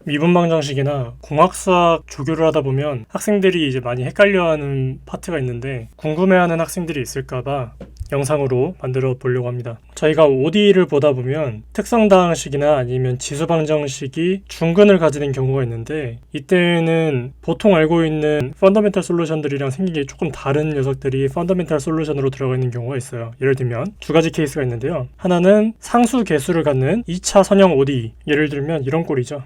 미분 방정식이나 공학수학 조교를 하다 보면 학생들이 이제 많이 헷갈려하는 파트가 있는데 궁금해하는 학생들이 있을까봐 영상으로 만들어 보려고 합니다. 저희가 ODE를 보다 보면 특성다항식이나 아니면 지수방정식이 중근을 가지는 경우가 있는데 이때는 보통 알고 있는 펀더멘탈 솔루션들이랑 생긴 게 조금 다른 녀석들이 펀더멘탈 솔루션으로 들어가 있는 경우가 있어요. 예를 들면 두 가지 케이스가 있는데요. 하나는 상수 개수를 갖는 2차 선형 ODE. 예를 들면 이런 꼴이죠.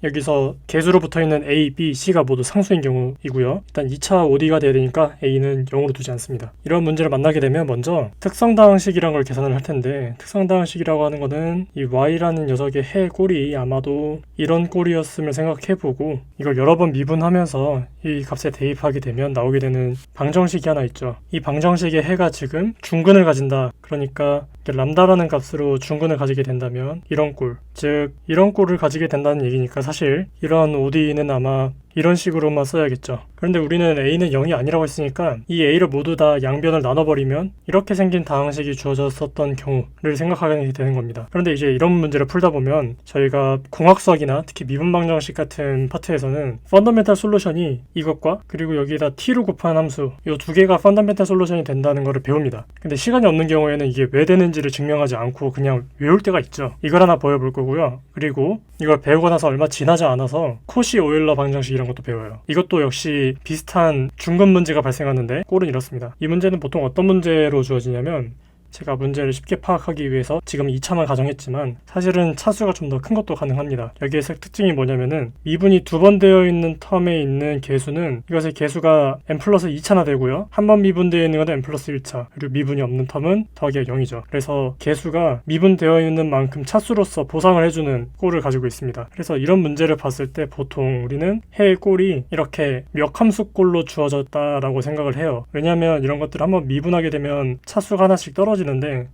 여기서 개수로 붙어있는 A, B, C가 모두 상수인 경우이고요. 일단 2차 OD가 돼야 되니까 A는 0으로 두지 않습니다. 이런 문제를 만나게 되면 먼저 특성다항식이라는 걸 계산을 할 텐데 특성다항식이라고 하는 거는 이 Y라는 녀석의 해 꼴이 아마도 이런 꼴이었음을 생각해보고 이걸 여러 번 미분하면서 이 값에 대입하게 되면 나오게 되는 방정식이 하나 있죠. 이 방정식의 해가 지금 중근을 가진다. 그러니까 람다라는 값으로 중근을 가지게 된다면 이런 꼴, 즉 이런 꼴을 가지게 된다는 얘기니까 사실 이런 ODE는 아마 이런 식으로만 써야겠죠. 그런데 우리는 A는 0이 아니라고 했으니까 이 A를 모두 다 양변을 나눠버리면 이렇게 생긴 다항식이 주어졌었던 경우를 생각하게 되는 겁니다. 그런데 이제 이런 문제를 풀다 보면 저희가 공학수학이나 특히 미분방정식 같은 파트에서는 펀더멘탈 솔루션이 이것과 그리고 여기에다 t로 곱한 함수 이 두 개가 펀더멘탈 솔루션이 된다는 것을 배웁니다. 근데 시간이 없는 경우에는 이게 왜 되는지를 증명하지 않고 그냥 외울 때가 있죠. 이걸 하나 보여볼 거고요. 그리고 이걸 배우고 나서 얼마 지나지 않아서 코시 오일러 방정식 이런 것도 배워요. 이것도 역시 비슷한 중근 문제가 발생하는데 꼴은 이렇습니다. 이 문제는 보통 어떤 문제로 주어지냐면 제가 문제를 쉽게 파악하기 위해서 지금 2차만 가정했지만 사실은 차수가 좀 더 큰 것도 가능합니다. 여기에서 특징이 뭐냐면은 미분이 두 번 되어 있는 텀에 있는 개수는 이것의 개수가 n 플러스 2차나 되고요. 한 번 미분되어 있는 것은 n 플러스 1차 그리고 미분이 없는 텀은 더하기가 0이죠. 그래서 개수가 미분되어 있는 만큼 차수로서 보상을 해주는 꼴을 가지고 있습니다. 그래서 이런 문제를 봤을 때 보통 우리는 해의 꼴이 이렇게 역함수 꼴로 주어졌다라고 생각을 해요. 왜냐하면 이런 것들을 한번 미분하게 되면 차수가 하나씩 떨어지는데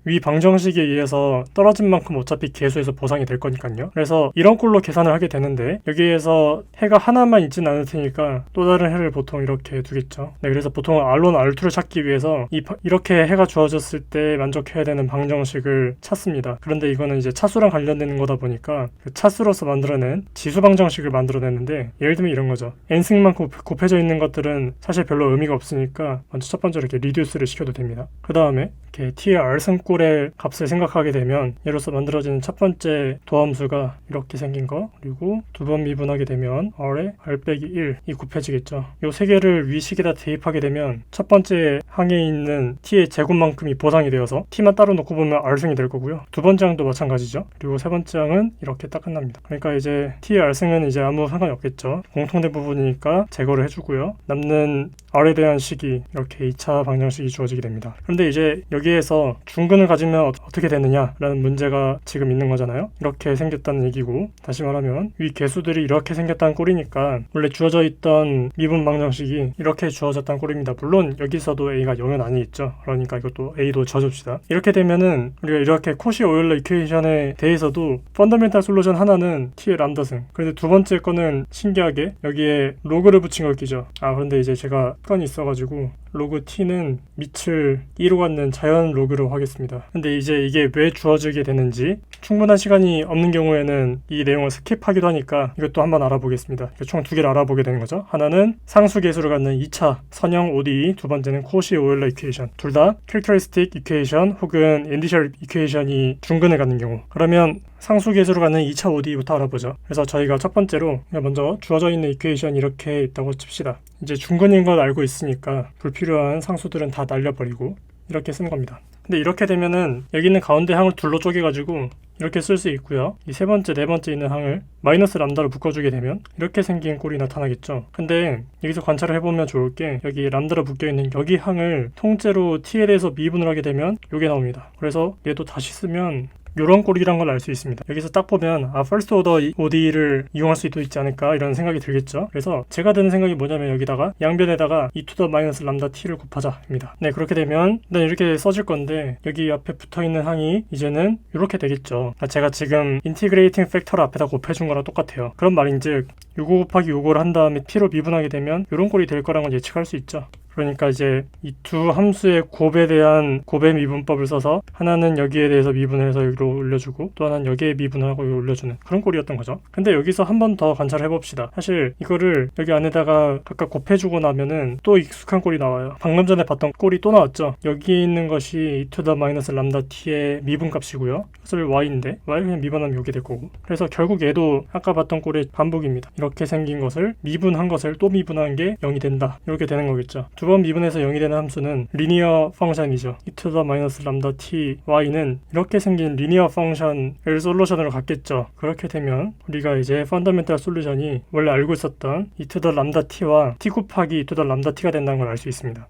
위 방정식에 의해서 떨어진 만큼 어차피 개수에서 보상이 될 거니까요. 그래서 이런 꼴로 계산을 하게 되는데 여기에서 해가 하나만 있진 않을 테니까 또 다른 해를 보통 이렇게 두겠죠. 네, 그래서 보통 R1, R2를 찾기 위해서 이렇게 해가 주어졌을 때 만족해야 되는 방정식을 찾습니다. 그런데 이거는 이제 차수랑 관련되는 거다 보니까 그 차수로서 만들어낸 지수 방정식을 만들어내는데 예를 들면 이런 거죠. n승만큼 곱해져 있는 것들은 사실 별로 의미가 없으니까 먼저 첫 번째로 이렇게 리듀스를 시켜도 됩니다. 그 다음에 이렇게 t의 R승꼴의 값을 생각하게 되면 얘로서 만들어지는 첫 번째 도함수가 이렇게 생긴 거 그리고 두 번 미분하게 되면 R에 R 빼기 1이 곱해지겠죠. 이 세 개를 위식에다 대입하게 되면 첫 번째 항에 있는 t의 제곱만큼이 보상이 되어서 t만 따로 놓고 보면 R승이 될 거고요. 두 번째 항도 마찬가지죠. 그리고 세 번째 항은 이렇게 딱 끝납니다. 그러니까 이제 t의 R승은 이제 아무 상관이 없겠죠. 공통된 부분이니까 제거를 해주고요. 남는 R에 대한 식이 이렇게 2차 방정식이 주어지게 됩니다. 그런데 이제 여기에서 중근을 가지면 어떻게 되느냐라는 문제가 지금 있는 거잖아요. 이렇게 생겼다는 얘기고 다시 말하면 위 개수들이 이렇게 생겼다는 꼴이니까 원래 주어져 있던 미분 방정식이 이렇게 주어졌다는 꼴입니다. 물론 여기서도 A가 0은 아니겠죠. 그러니까 이것도 A도 지워줍시다. 이렇게 되면은 우리가 이렇게 코시 오일러 이퀘이션에 대해서도 펀더멘탈 솔루션 하나는 t의 람다승 그런데 두 번째 거는 신기하게 여기에 로그를 붙인 걸 끼죠. 그런데 이제 제가 건이 있어가지고 로그 t는 밑을 2로 갖는 자연 로그로 하겠습니다. 근데 이제 이게 왜 주어지게 되는지 충분한 시간이 없는 경우에는 이 내용을 스킵하기도 하니까 이것도 한번 알아보겠습니다. 총 두 개를 알아보게 되는 거죠. 하나는 상수 개수를 갖는 2차 선형 ODE, 두 번째는 코시 오일러 이퀘이션. 둘 다 캐릭터리스틱 이퀘이션 혹은 인디셜 이퀘이션이 중근을 갖는 경우. 그러면 상수 개수를 갖는 2차 ODE부터 알아보죠. 그래서 저희가 첫 번째로 먼저 주어져 있는 이퀘이션이 이렇게 있다고 칩시다. 이제 중근인 걸 알고 있으니까 불필요한 상수들은 다 날려버리고 이렇게 쓰는 겁니다. 근데 이렇게 되면은 여기 있는 가운데 항을 둘로 쪼개가지고 이렇게 쓸 수 있고요. 이 세 번째, 네 번째 있는 항을 마이너스 람다로 묶어주게 되면 이렇게 생긴 꼴이 나타나겠죠. 근데 여기서 관찰을 해보면 좋을 게 여기 람다로 묶여있는 여기 항을 통째로 t에 대해서 미분을 하게 되면 이게 나옵니다. 그래서 얘도 다시 쓰면 요런 꼴이란 걸 알 수 있습니다. 여기서 딱 보면 first order ODE를 이용할 수도 있지 않을까 이런 생각이 들겠죠. 그래서 제가 드는 생각이 뭐냐면 여기다가 양변에다가 e to the minus lambda t를 곱하자 입니다. 네, 그렇게 되면 일단 이렇게 써질 건데 여기 앞에 붙어있는 항이 이제는 이렇게 되겠죠. 제가 지금 integrating factor를 앞에다 곱해준 거랑 똑같아요. 그런 말인즉 요거 곱하기 요거를 한 다음에 t로 미분하게 되면 요런 꼴이 될 거란 걸 예측할 수 있죠. 그러니까 이제 이 두 함수의 곱에 대한 곱의 미분법을 써서 하나는 여기에 대해서 미분을 해서 여기로 올려주고 또 하나는 여기에 미분을 하고 여기 올려주는 그런 꼴이었던 거죠. 근데 여기서 한 번 더 관찰해 봅시다. 사실 이거를 여기 안에다가 각각 곱해주고 나면은 또 익숙한 꼴이 나와요. 방금 전에 봤던 꼴이 또 나왔죠. 여기 있는 것이 e to the 마이너스 람다 t의 미분값이고요. 그래서 y인데 y를 그냥 미분하면 여기 될 거고. 그래서 결국 얘도 아까 봤던 꼴의 반복입니다. 이렇게 생긴 것을 미분한 것을 또 미분한 게 0이 된다. 이렇게 되는 거겠죠. 두 번 미분해서 0이 되는 함수는 리니어 펑션이죠. e to the 마이너스 람다 t y는 이렇게 생긴 리니어 펑션을 솔루션으로 갖겠죠. 그렇게 되면 우리가 이제 펀더멘탈 솔루션이 원래 알고 있었던 e to the 람다 t와 t 곱하기 e to the 람다 t가 된다는 걸 알 수 있습니다.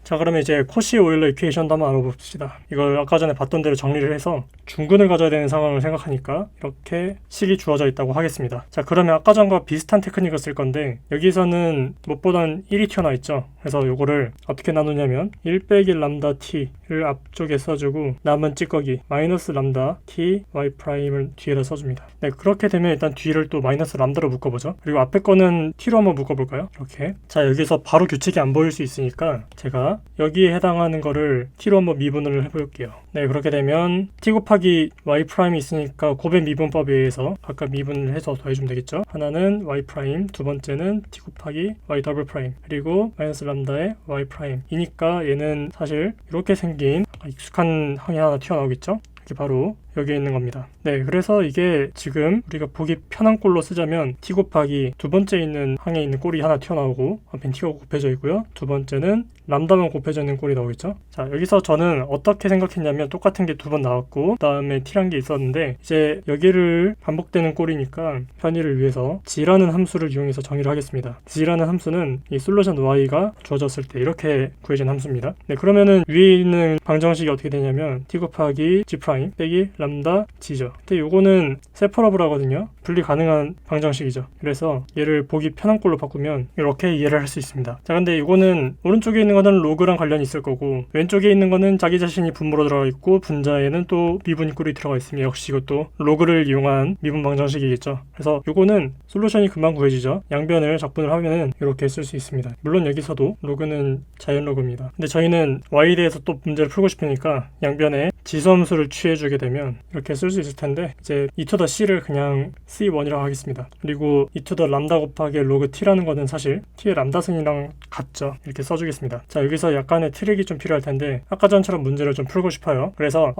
자, 그러면 이제 코시 오일러 이퀘이션도 한번 알아봅시다. 이걸 아까 전에 봤던 대로 정리를 해서 중근을 가져야 되는 상황을 생각하니까 이렇게 식이 주어져 있다고 하겠습니다. 자, 그러면 아까 전과 비슷한 테크닉을 쓸 건데 여기서는 무엇보단 1이 튀어나와 있죠. 그래서 요거를 어떻게 나누냐면 1 빼기 람다 t를 앞쪽에 써주고 남은 찌꺼기 마이너스 람다 t y 프라임을 뒤에다 써줍니다. 네, 그렇게 되면 일단 뒤를 또 마이너스 람다로 묶어보죠. 그리고 앞에 거는 t로 한번 묶어볼까요? 이렇게. 자, 여기서 바로 규칙이 안 보일 수 있으니까 제가 여기에 해당하는 거를 t로 한번 미분을 해볼게요. 네, 그렇게 되면 t 곱하기 y 프라임이 있으니까 곱의 미분법에 의해서 각각 미분을 해서 더해주면 되겠죠. 하나는 y 프라임, 두 번째는 t 곱하기 y 더블 프라임, 그리고 마이너스 람다의 y 프라임 이니까 얘는 사실 이렇게 생긴 익숙한 항이 하나 튀어나오겠죠. 이게 바로 여기에 있는 겁니다. 네, 그래서 이게 지금 우리가 보기 편한 꼴로 쓰자면 t 곱하기 두 번째 있는 항에 있는 꼴이 하나 튀어나오고 앞엔 t가 곱해져 있고요. 두 번째는 람다만 곱해져 있는 꼴이 나오겠죠. 자, 여기서 저는 어떻게 생각했냐면 똑같은 게 두 번 나왔고 그 다음에 t란 게 있었는데 이제 여기를 반복되는 꼴이니까 편의를 위해서 g라는 함수를 이용해서 정의를 하겠습니다. g라는 함수는 이 솔루션 y가 주어졌을 때 이렇게 구해진 함수입니다. 네, 그러면은 위에 있는 방정식이 어떻게 되냐면 t 곱하기 g 프라임 빼기 람다 g죠. 근데 요거는 세퍼러블 하거든요. 분리 가능한 방정식이죠. 그래서 얘를 보기 편한 꼴로 바꾸면 이렇게 이해를 할 수 있습니다. 자, 근데 이거는 오른쪽에 있는 거는 로그랑 관련이 있을 거고 왼쪽에 있는 거는 자기 자신이 분모로 들어가 있고 분자에는 또 미분 꼴이 들어가 있으면 역시 이것도 로그를 이용한 미분 방정식이겠죠. 그래서 요거는 솔루션이 금방 구해지죠. 양변을 적분을 하면은 이렇게 쓸 수 있습니다. 물론 여기서도 로그는 자연 로그입니다. 근데 저희는 y에 대해서 또 문제를 풀고 싶으니까 양변에 지수함수를 취해주게 되면 이렇게 쓸 수 있을 텐데 이제 e to the c를 그냥 c1이라고 하겠습니다. 그리고 e to the 람다 곱하기 로그 t라는 거는 사실 t의 람다승이랑 같죠. 이렇게 써주겠습니다. 자, 여기서 약간의 트릭이 좀 필요할 텐데 아까 전처럼 문제를 좀 풀고 싶어요. 그래서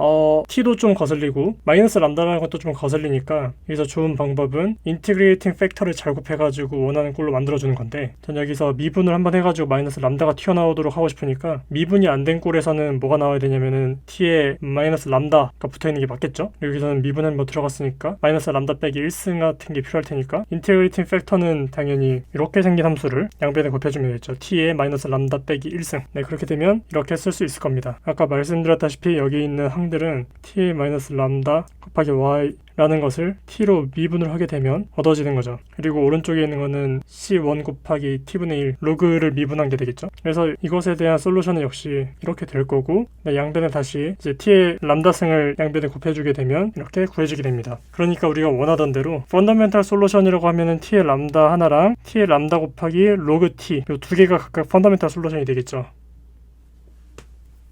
t도 좀 거슬리고 마이너스 람다라는 것도 좀 거슬리니까 여기서 좋은 방법은 인티그레이팅 팩터를 잘 곱해가지고 원하는 꼴로 만들어주는 건데 전 여기서 미분을 한번 해가지고 마이너스 람다가 튀어나오도록 하고 싶으니까 미분이 안 된 꼴에서는 뭐가 나와야 되냐면은 t의 마이너스 람다가 붙어있는 게 맞겠죠? 여기서는 미분은 뭐 들어갔으니까 마이너스 람다 빼기 1승 같은 게 필요할 테니까 인티그레이팅 팩터는 당연히 이렇게 생긴 함수를 양변에 곱해주면 되겠죠. t의 마이너스 람다 빼기 1승. 네, 그렇게 되면 이렇게 쓸 수 있을 겁니다. 아까 말씀드렸다시피 여기 있는 항들은 t의 마이너스 람다 곱하기 y 라는 것을 t로 미분을 하게 되면 얻어지는 거죠. 그리고 오른쪽에 있는 거는 c1 곱하기 t분의 1 로그를 미분한 게 되겠죠. 그래서 이것에 대한 솔루션은 역시 이렇게 될 거고 양변에 다시 이제 t의 람다승을 양변에 곱해주게 되면 이렇게 구해지게 됩니다. 그러니까 우리가 원하던 대로 펀더멘탈 솔루션이라고 하면은 t의 람다 하나랑 t의 람다 곱하기 로그 t 이 두 개가 각각 펀더멘탈 솔루션이 되겠죠.